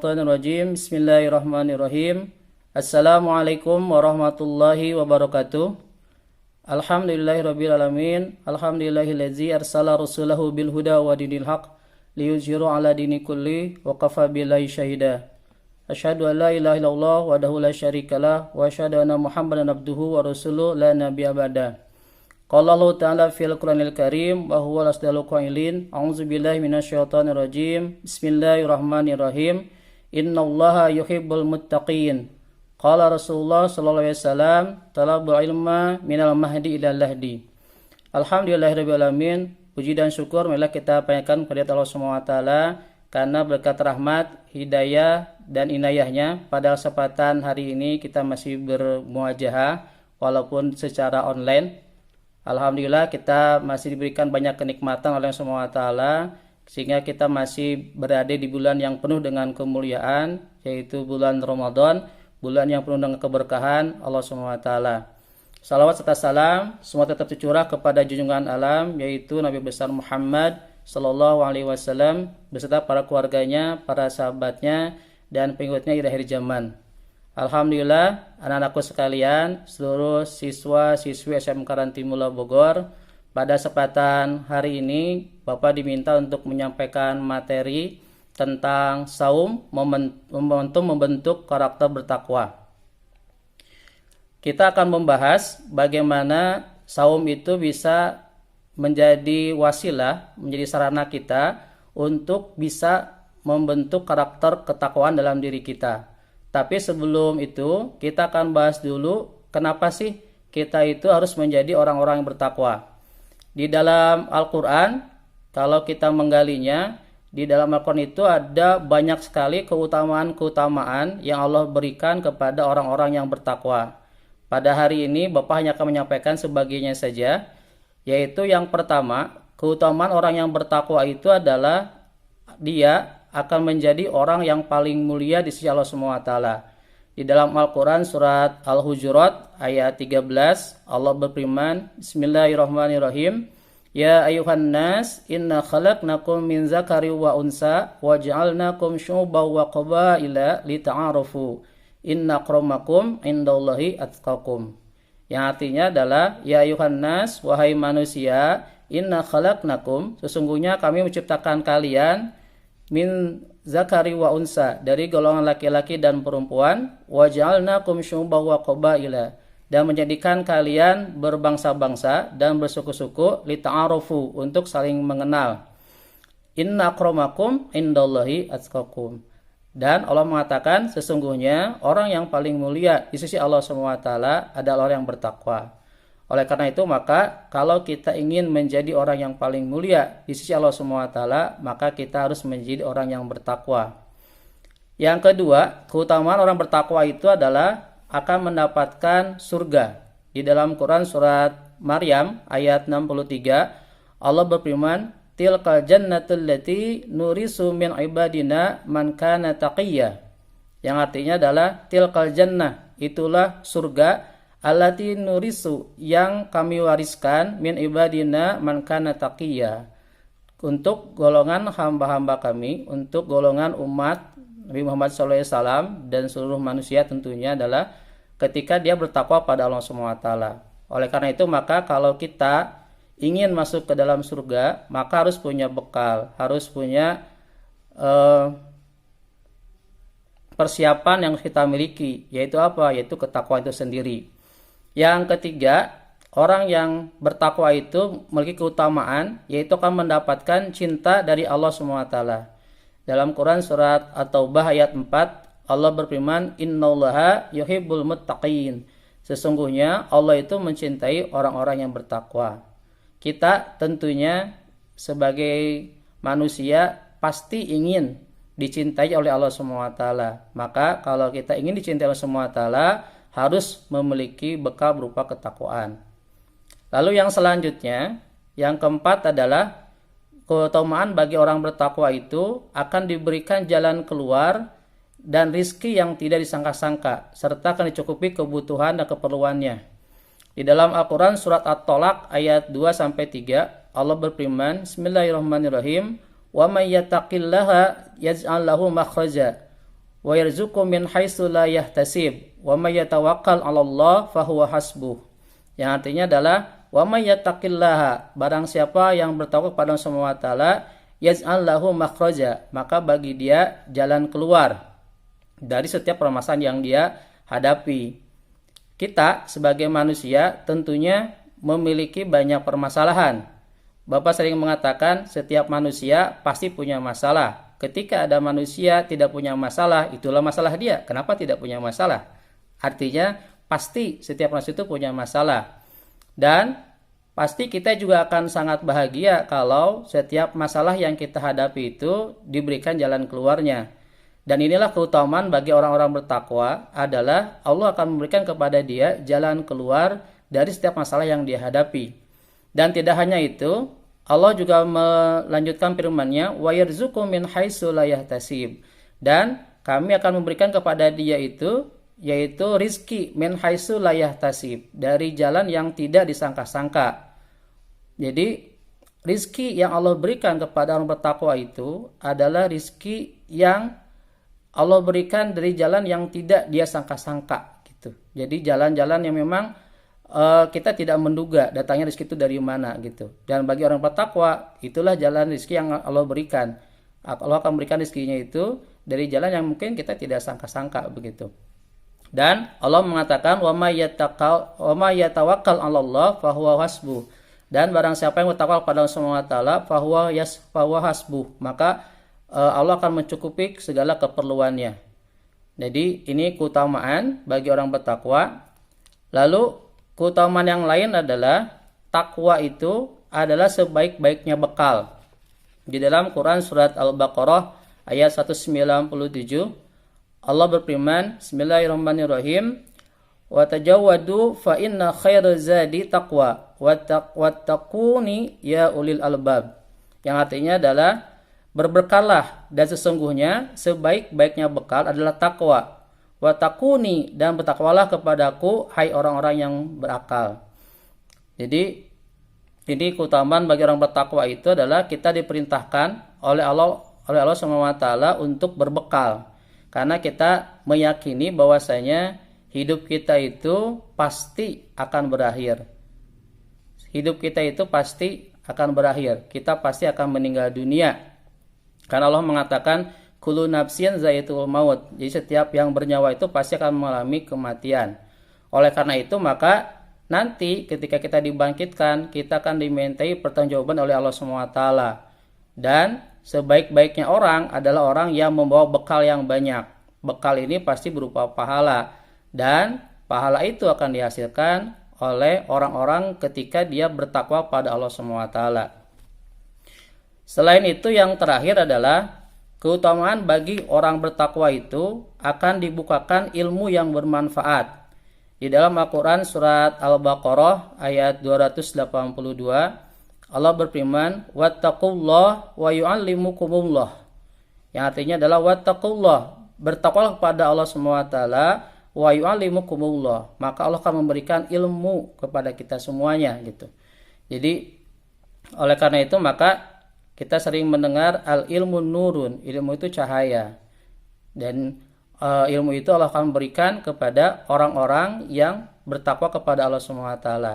minasyaitonirrajim. Bismillahirrahmanirrahim. Assalamualaikum warahmatullahi wabarakatuh. Alhamdulillahirabbil alamin. Alhamdulillahillazi arsala rasulahu bil huda wa dinil haq liyuzhiru ala dini kulli wa kafa billahi syahida. Asyhadu an la ilaha illallah wahdahu la syarikalah wa asyhadu anna Muhammadan abduhu wa rasuluhu la nabiyya ba'da. Qala Allah Ta'ala fil Qur'anil Karim wa huwa asdaqul qailin. A'udzubillahi minasyaitonir rajim. Bismillahirrahmanirrahim. Innallaha yuhibbul muttaqin. Qala Rasulullah sallallahu alaihi wasallam, talabul ilma minal mahdi ilal lahdi. Alhamdulillahirabbil alamin. Puji dan syukur marilah kita panjatkan kepada Allah Subhanahu wa taala karena berkat rahmat, hidayah dan inayahnya pada kesempatan hari ini kita masih bermuajahah walaupun secara online. Alhamdulillah kita masih diberikan banyak kenikmatan oleh Allah Subhanahu wa taala sehingga kita masih berada di bulan yang penuh dengan kemuliaan, yaitu bulan Ramadan, bulan yang penuh dengan keberkahan Allah Subhanahu wa taala. Salawat serta salam semua tetap tercurah kepada junjungan alam, yaitu Nabi besar Muhammad sallallahu alaihi wasallam beserta para keluarganya, para sahabatnya dan pengikutnya di akhir zaman. Alhamdulillah, anak-anakku sekalian, seluruh siswa-siswi SMK Rantimula Bogor, pada kesempatan hari ini Bapak diminta untuk menyampaikan materi tentang saum, momentum membentuk karakter bertakwa. Kita akan membahas bagaimana saum itu bisa menjadi wasilah, menjadi sarana kita untuk bisa membentuk karakter ketakwaan dalam diri kita. Tapi sebelum itu kita akan bahas dulu kenapa sih kita itu harus menjadi orang-orang yang bertakwa. Di dalam Al-Quran, kalau kita menggalinya, di dalam Al-Quran itu ada banyak sekali keutamaan-keutamaan yang Allah berikan kepada orang-orang yang bertakwa. Pada hari ini Bapak hanya akan menyampaikan sebagiannya saja, yaitu yang pertama, keutamaan orang yang bertakwa itu adalah dia akan menjadi orang yang paling mulia di sisi Allah Subhanahu wa taala. Di dalam Al-Qur'an surat Al-Hujurat ayat 13 Allah berfirman, Bismillahirrahmanirrahim. Ya ayuhan nas, inna khalaqnakum min zakari wa unsa wa ja'alnakum syu'uban wa qabaila lita'arafu. Inna akramakum indallahi atqakum. Yang artinya adalah ya ayuhan nas, wahai manusia, inna khalaqnakum, sesungguhnya kami menciptakan kalian min zakari wa unsa, dari golongan laki-laki dan perempuan, wa ja'alnakum syu'uban wa qabaila, dan menjadikan kalian berbangsa-bangsa dan bersuku-suku lita'arufu, untuk saling mengenal. Inna akramakum indallahi atqakum. Dan Allah mengatakan sesungguhnya orang yang paling mulia di sisi Allah Subhanahu wa taala adalah orang yang bertakwa. Oleh karena itu maka kalau kita ingin menjadi orang yang paling mulia di sisi Allah Subhanahu wa taala, maka kita harus menjadi orang yang bertakwa. Yang kedua, keutamaan orang bertakwa itu adalah akan mendapatkan surga. Di dalam Quran surat Maryam ayat 63 Allah berfirman, tilkal jannatul lati nurisu min ibadina man kana taqiyya. Yang artinya adalah tilkal jannah, itulah surga, allati nurisu, yang kami wariskan, min ibadina man kana taqiyya, untuk golongan hamba-hamba kami, untuk golongan umat Nabi Muhammad SAW dan seluruh manusia tentunya adalah ketika dia bertakwa pada Allah Subhanahu wa taala. Oleh karena itu maka kalau kita ingin masuk ke dalam surga, maka harus punya bekal, harus punya persiapan yang kita miliki, yaitu apa? Yaitu ketakwaan itu sendiri. Yang ketiga, orang yang bertakwa itu memiliki keutamaan, yaitu akan mendapatkan cinta dari Allah Subhanahu wa taala. Dalam Quran surat At-Taubah ayat 4, Allah berfirman, Innallaha yuhibbul muttaqin. Sesungguhnya Allah itu mencintai orang-orang yang bertakwa. Kita tentunya sebagai manusia pasti ingin dicintai oleh Allah Subhanahu wa taala. Maka kalau kita ingin dicintai oleh Allah Subhanahu wa taala, harus memiliki bekal berupa ketakwaan. Lalu yang selanjutnya, yang keempat adalah keutamaan bagi orang bertakwa itu akan diberikan jalan keluar dan rizki yang tidak disangka-sangka, serta akan dicukupi kebutuhan dan keperluannya. Di dalam Al-Quran surat At-Tolak ayat 2-3 Allah berfirman, Bismillahirrahmanirrahim, wa may yattaqillaha yaj'al lahu makhraja wa yarzuqhu min haitsu la yahtasib wa may yatawakkal 'alallah fahuwa hasbuh. Yang artinya adalah wa may yattaqillaha, barang siapa yang bertakwa kepada Allah Subhanahu wa taala, yaj'al lahu makhraja, maka bagi dia jalan keluar dari setiap permasalahan yang dia hadapi. Kita sebagai manusia tentunya memiliki banyak permasalahan. Bapak sering mengatakan setiap manusia pasti punya masalah. Ketika ada manusia tidak punya masalah, itulah masalah dia. Kenapa tidak punya masalah? Artinya pasti setiap manusia itu punya masalah. Dan pasti kita juga akan sangat bahagia kalau setiap masalah yang kita hadapi itu diberikan jalan keluarnya. Dan inilah keutamaan bagi orang-orang bertakwa, adalah Allah akan memberikan kepada dia jalan keluar dari setiap masalah yang dia hadapi. Dan tidak hanya itu, Allah juga melanjutkan firman-Nya, wa yarzuqhu min haitsu la yahtasib. Dan kami akan memberikan kepada dia itu, yaitu rizki min haitsu la yahtasib, dari jalan yang tidak disangka-sangka. Jadi rizki yang Allah berikan kepada orang bertakwa itu adalah rizki yang Allah berikan dari jalan yang tidak dia sangka-sangka gitu. Jadi jalan-jalan yang memang kita tidak menduga datangnya rezeki itu dari mana gitu. Dan bagi orang bertakwa, itulah jalan rezeki yang Allah berikan. Allah akan berikan rezekinya itu dari jalan yang mungkin kita tidak sangka-sangka begitu. Dan Allah mengatakan wa may yatawakkal 'alallah fahuwa hasbuh. Dan barang siapa yang bertakwa kepada Allah Subhanahu wa taala, fahuwa hasbuh, maka Allah akan mencukupi segala keperluannya. Jadi ini keutamaan bagi orang bertakwa. Lalu keutamaan yang lain adalah takwa itu adalah sebaik-baiknya bekal. Di dalam Quran surat Al-Baqarah ayat 197, Allah berfirman, Bismillahirrahmanirrahim, wa tajawwadu fa inna khairaz zadi taqwa wattaquni ya ulil albab. Yang artinya adalah berberkalah, dan sesungguhnya sebaik-baiknya bekal adalah takwa. Wa taquni, dan bertakwalah kepadaku hai orang-orang yang berakal. Jadi ini keutamaan bagi orang bertakwa itu adalah kita diperintahkan oleh Allah Subhanahu wa taala untuk berbekal. Karena kita meyakini bahwasanya hidup kita itu pasti akan berakhir. Hidup kita itu pasti akan berakhir. Kita pasti akan meninggal dunia. Karena Allah mengatakan kullu nafsin zaiqatul maut. Jadi setiap yang bernyawa itu pasti akan mengalami kematian. Oleh karena itu maka nanti ketika kita dibangkitkan, kita akan dimintai pertanggungjawaban oleh Allah Subhanahu wa taala. Dan sebaik-baiknya orang adalah orang yang membawa bekal yang banyak. Bekal ini pasti berupa pahala, dan pahala itu akan dihasilkan oleh orang-orang ketika dia bertakwa pada Allah Subhanahu wa taala. Selain itu yang terakhir adalah keutamaan bagi orang bertakwa itu akan dibukakan ilmu yang bermanfaat. Di dalam Al-Quran surat Al-Baqarah ayat 282, Allah berfirman, wattaqullah wa yu'allimukumullah. Yang artinya adalah wattaqullah, bertakwalah kepada Allah Subhanahu wa taala, wa yu'allimukumullah, maka Allah akan memberikan ilmu kepada kita semuanya gitu. Jadi oleh karena itu maka kita sering mendengar al-ilmu nurun, ilmu itu cahaya. Dan ilmu itu Allah akan berikan kepada orang-orang yang bertakwa kepada Allah Subhanahu wa taala.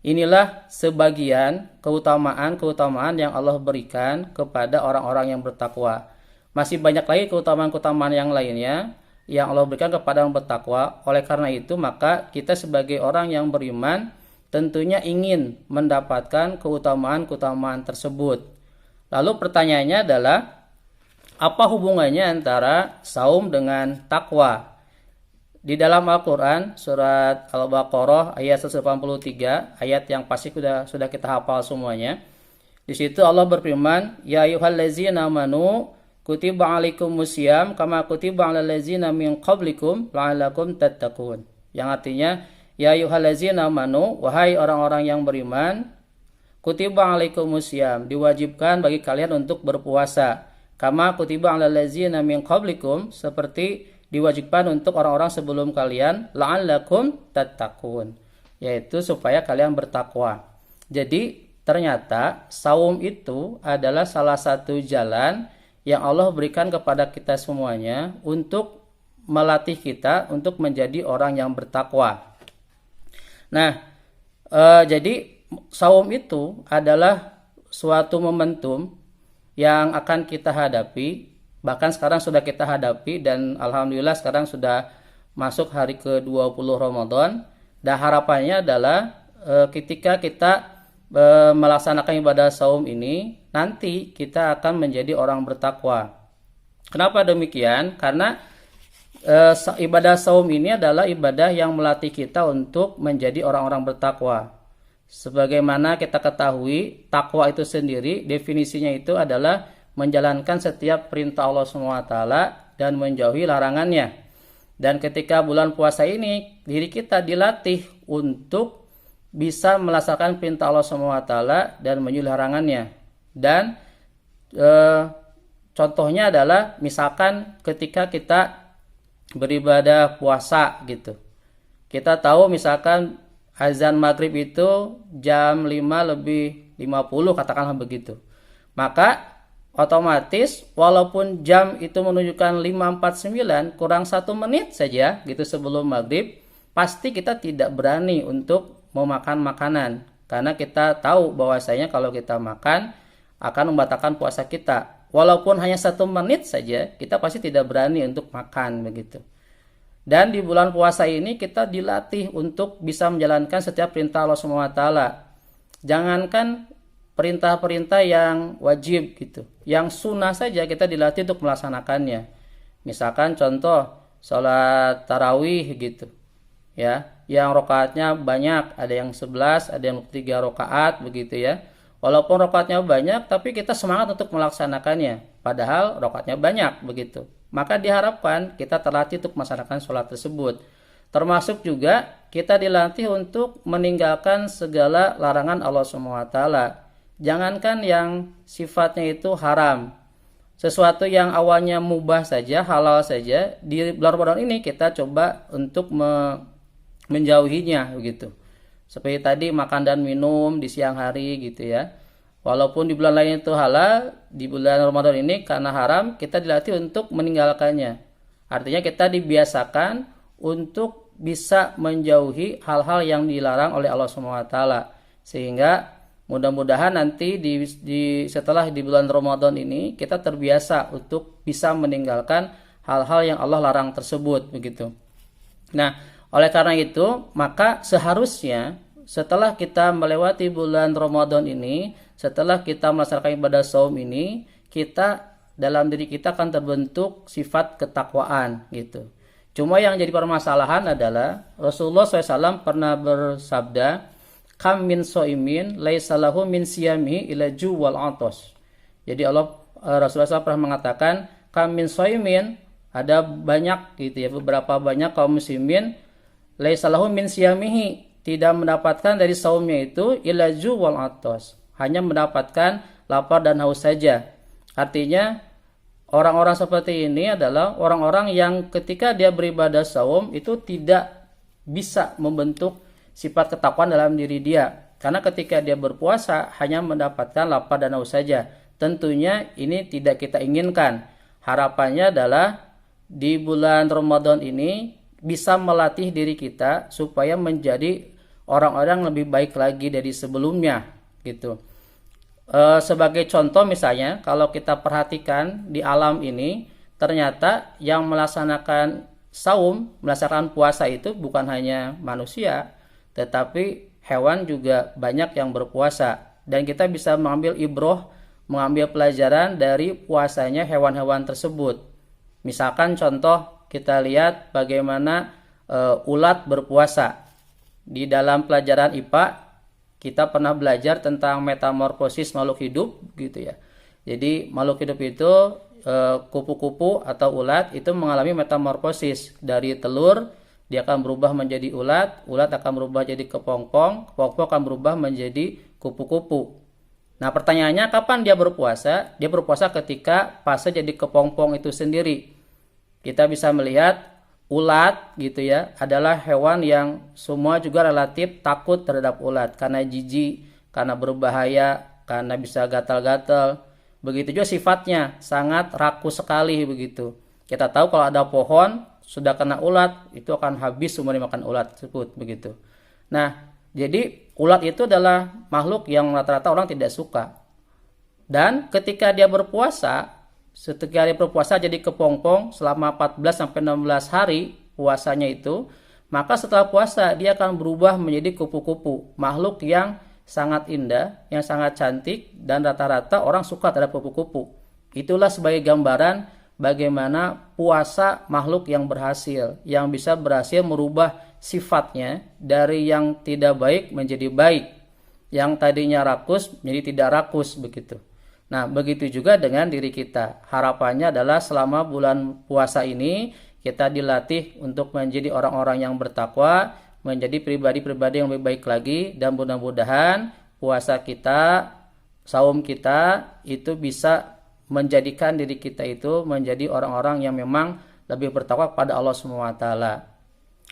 Inilah sebagian keutamaan-keutamaan yang Allah berikan kepada orang-orang yang bertakwa. Masih banyak lagi keutamaan-keutamaan yang lainnya yang Allah berikan kepada orang bertakwa. Oleh karena itu maka kita sebagai orang yang beriman tentunya ingin mendapatkan keutamaan-keutamaan tersebut. Lalu pertanyaannya adalah, apa hubungannya antara saum dengan takwa? Di dalam Al-Quran surat Al-Baqarah ayat 183, ayat yang pasti sudah kita hafal semuanya. Di situ Allah berfirman, ya ayyuhallazina amanu kutiba alaikumusiyam kama kutiba alal ladzina min qablikum la'allakum tattaqun. Yang artinya, ya ayyuhallazina amanu, wahai orang-orang yang beriman, kutiba alaikumusiyam, diwajibkan bagi kalian untuk berpuasa. Kama kutiba alal ladzina min qablikum, seperti diwajibkan untuk orang-orang sebelum kalian, la'allakum tattaqun, yaitu supaya kalian bertakwa. Jadi ternyata saum itu adalah salah satu jalan yang Allah berikan kepada kita semuanya untuk melatih kita untuk menjadi orang yang bertakwa. Nah, jadi saum itu adalah suatu momentum yang akan kita hadapi, bahkan sekarang sudah kita hadapi, dan alhamdulillah sekarang sudah masuk hari ke-20 Ramadan, dan harapannya adalah ketika kita melaksanakan ibadah saum ini, nanti kita akan menjadi orang bertakwa. Kenapa demikian? Karena ibadah saum ini adalah ibadah yang melatih kita untuk menjadi orang-orang bertakwa. Sebagaimana kita ketahui, takwa itu sendiri definisinya itu adalah menjalankan setiap perintah Allah SWT dan menjauhi larangannya. Dan ketika bulan puasa ini, diri kita dilatih untuk bisa melaksanakan perintah Allah SWT dan menjauhi larangannya. Dan contohnya adalah misalkan ketika kita beribadah puasa gitu. Kita tahu misalkan azan maghrib itu jam 5:50 katakanlah begitu. Maka otomatis walaupun jam itu menunjukkan 5:49 kurang 1 menit saja gitu sebelum maghrib, pasti kita tidak berani untuk memakan makanan. Karena kita tahu bahwasanya kalau kita makan akan membatalkan puasa kita. Walaupun hanya 1 menit saja, kita pasti tidak berani untuk makan begitu. Dan di bulan puasa ini kita dilatih untuk bisa menjalankan setiap perintah Allah SWT. Jangankan perintah-perintah yang wajib gitu, yang sunnah saja kita dilatih untuk melaksanakannya. Misalkan contoh sholat tarawih gitu, ya, yang rakaatnya banyak, ada yang 11, ada yang 3 rakaat begitu ya. Walaupun rakaatnya banyak, tapi kita semangat untuk melaksanakannya, padahal rakaatnya banyak begitu. Maka diharapkan kita terlatih untuk melaksanakan sholat tersebut. Termasuk juga kita dilatih untuk meninggalkan segala larangan Allah SWT. Jangankan yang sifatnya itu haram, sesuatu yang awalnya mubah saja, halal saja, di bulan Ramadan ini kita coba untuk menjauhinya begitu. Seperti tadi makan dan minum di siang hari gitu ya. Walaupun di bulan lain itu halal, di bulan Ramadan ini karena haram, kita dilatih untuk meninggalkannya. Artinya kita dibiasakan untuk bisa menjauhi hal-hal yang dilarang oleh Allah SWT. Sehingga mudah-mudahan nanti setelah di bulan Ramadan ini kita terbiasa untuk bisa meninggalkan hal-hal yang Allah larang tersebut begitu. Nah, oleh karena itu, maka seharusnya setelah kita melewati bulan Ramadan ini, setelah kita melaksanakan ibadah saum ini, kita dalam diri kita akan terbentuk sifat ketakwaan gitu. Cuma yang jadi permasalahan adalah Rasulullah SAW pernah bersabda, kam min so'imin laisa lahu min siyamihi ila ju wal atos. Jadi Rasulullah SAW pernah mengatakan, kam min so'imin, ada banyak gitu ya, beberapa banyak kaum muslimin laisa lahu min siyamihi, tidak mendapatkan dari saumnya itu ila ju wal atos, hanya mendapatkan lapar dan haus saja. Artinya orang-orang seperti ini adalah orang-orang yang ketika dia beribadah saum itu tidak bisa membentuk sifat ketakwaan dalam diri dia. Karena ketika dia berpuasa hanya mendapatkan lapar dan haus saja. Tentunya ini tidak kita inginkan. Harapannya adalah di bulan Ramadan ini bisa melatih diri kita supaya menjadi orang-orang lebih baik lagi dari sebelumnya gitu. Sebagai contoh misalnya, kalau kita perhatikan di alam ini, ternyata yang melaksanakan saum, melaksanakan puasa itu bukan hanya manusia, tetapi hewan juga banyak yang berpuasa. Dan kita bisa mengambil ibroh, mengambil pelajaran dari puasanya hewan-hewan tersebut. Misalkan contoh, kita lihat bagaimana ulat berpuasa. Di dalam pelajaran IPA, kita pernah belajar tentang metamorfosis makhluk hidup gitu ya. Jadi makhluk hidup itu kupu-kupu atau ulat itu mengalami metamorfosis. Dari telur dia akan berubah menjadi ulat, ulat akan berubah jadi kepompong, kepompong akan berubah menjadi kupu-kupu. Nah, pertanyaannya kapan dia berpuasa? Dia berpuasa ketika fase jadi kepompong itu sendiri. Kita bisa melihat ulat gitu ya adalah hewan yang semua juga relatif takut terhadap ulat karena jijik, karena berbahaya, karena bisa gatal-gatal. Begitu juga sifatnya, sangat rakus sekali begitu. Kita tahu kalau ada pohon sudah kena ulat, itu akan habis semua dimakan ulat tersebut begitu. Nah, jadi ulat itu adalah makhluk yang rata-rata orang tidak suka. Dan ketika dia berpuasa, ketika dia berpuasa jadi kepompong selama 14 sampai 16 hari puasanya itu, maka setelah puasa dia akan berubah menjadi kupu-kupu, makhluk yang sangat indah, yang sangat cantik, dan rata-rata orang suka terhadap kupu-kupu. Itulah sebagai gambaran bagaimana puasa makhluk yang berhasil, yang bisa berhasil merubah sifatnya dari yang tidak baik menjadi baik, yang tadinya rakus menjadi tidak rakus begitu. Nah, begitu juga dengan diri kita. Harapannya adalah selama bulan puasa ini kita dilatih untuk menjadi orang-orang yang bertakwa, menjadi pribadi-pribadi yang lebih baik lagi, dan mudah-mudahan puasa kita, saum kita itu bisa menjadikan diri kita itu menjadi orang-orang yang memang lebih bertakwa kepada Allah SWT.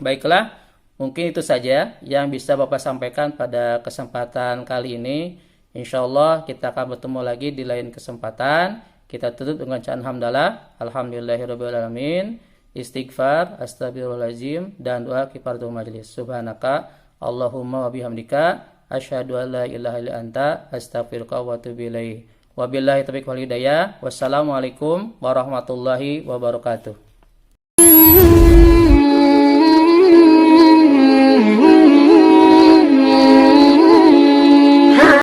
Baiklah, mungkin itu saja yang bisa Bapak sampaikan pada kesempatan kali ini. Insyaallah kita akan bertemu lagi di lain kesempatan. Kita tutup dengan bacaan hamdalah, alhamdulillahirabbil alamin, istighfar, astagfirullahalazim, dan doa kifaratul majlis. Subhanaka Allahumma wa bihamdika asyhadu an la ilaha illa anta astaghfiruka wa atubu ilaik. Wabillahi taufiq wal hidayah. Wassalamualaikum warahmatullahi wabarakatuh.